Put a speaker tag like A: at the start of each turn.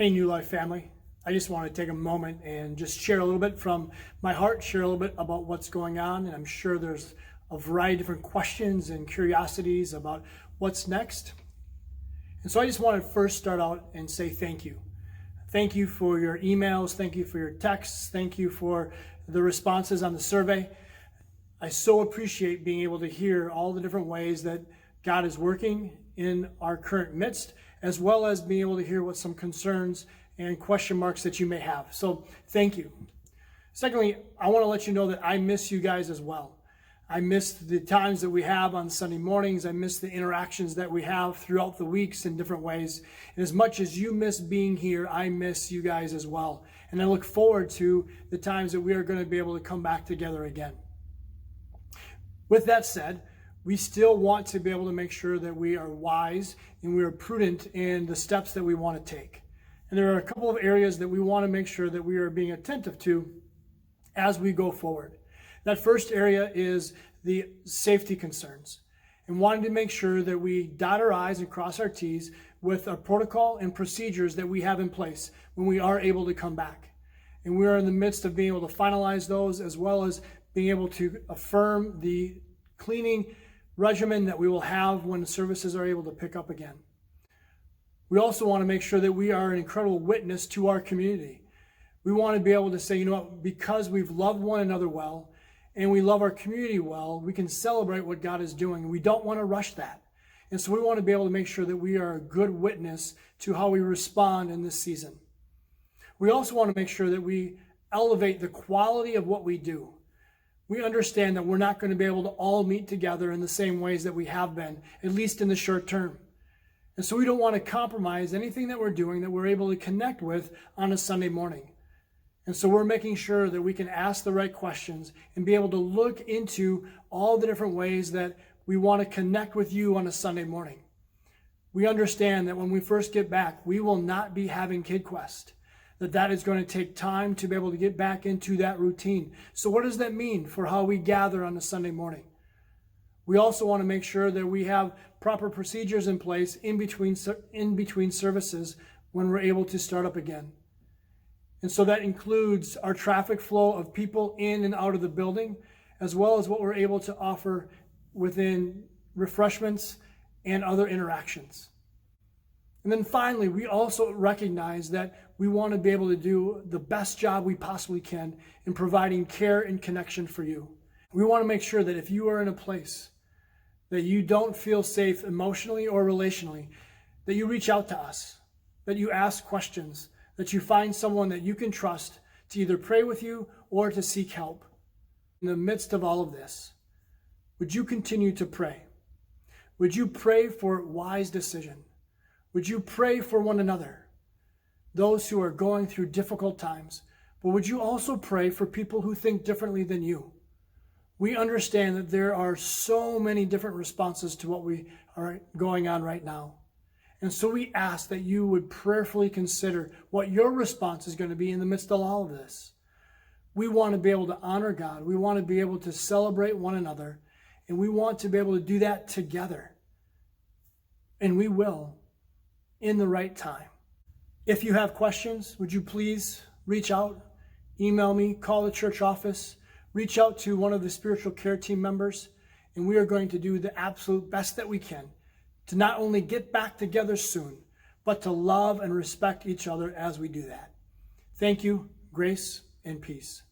A: Hey, New Life family. I just want to take a moment and just share a little bit from my heart, share a little bit about what's going on. And I'm sure there's a variety of different questions and curiosities about what's next. And so I just want to first start out and say thank you. Thank you for your emails. Thank you for your texts. Thank you for the responses on the survey. I so appreciate being able to hear all the different ways that God is working in our current midst, as well as being able to hear what some concerns and question marks that you may have. So thank you. Secondly, I want to let you know that I miss you guys as well. I miss the times that we have on Sunday mornings. I miss the interactions that we have throughout the weeks in different ways. And as much as you miss being here, I miss you guys as well. And I look forward to the times that we are going to be able to come back together again. With that said, we still want to be able to make sure that we are wise and we are prudent in the steps that we want to take. And there are a couple of areas that we want to make sure that we are being attentive to as we go forward. That first area is the safety concerns, and wanting to make sure that we dot our I's and cross our T's with our protocol and procedures that we have in place when we are able to come back. And we are in the midst of being able to finalize those, as well as being able to affirm the cleaning regimen that we will have when services are able to pick up again. We also want to make sure that we are an incredible witness to our community. We want to be able to say, you know what, because we've loved one another well and we love our community well, we can celebrate what God is doing. We don't want to rush that. And so we want to be able to make sure that we are a good witness to how we respond in this season. We also want to make sure that we elevate the quality of what we do. We understand that we're not going to be able to all meet together in the same ways that we have been, at least in the short term. And so we don't want to compromise anything that we're doing that we're able to connect with on a Sunday morning. And so we're making sure that we can ask the right questions and be able to look into all the different ways that we want to connect with you on a Sunday morning. We understand that when we first get back, we will not be having Kid Quest. That is going to take time to be able to get back into that routine. So what does that mean for how we gather on a Sunday morning? We also want to make sure that we have proper procedures in place in between services when we're able to start up again. And so that includes our traffic flow of people in and out of the building, as well as what we're able to offer within refreshments and other interactions. And then finally, we also recognize that we want to be able to do the best job we possibly can in providing care and connection for you. We want to make sure that if you are in a place that you don't feel safe emotionally or relationally, that you reach out to us, that you ask questions, that you find someone that you can trust to either pray with you or to seek help. In the midst of all of this, would you continue to pray? Would you pray for wise decision? Would you pray for one another, those who are going through difficult times? But would you also pray for people who think differently than you? We understand that there are so many different responses to what we are going on right now. And so we ask that you would prayerfully consider what your response is going to be in the midst of all of this. We want to be able to honor God. We want to be able to celebrate one another. And we want to be able to do that together. And we will, in the right time. If you have questions, would you please reach out, email me, call the church office, reach out to one of the spiritual care team members, and we are going to do the absolute best that we can to not only get back together soon, but to love and respect each other as we do that. Thank you, grace, and peace.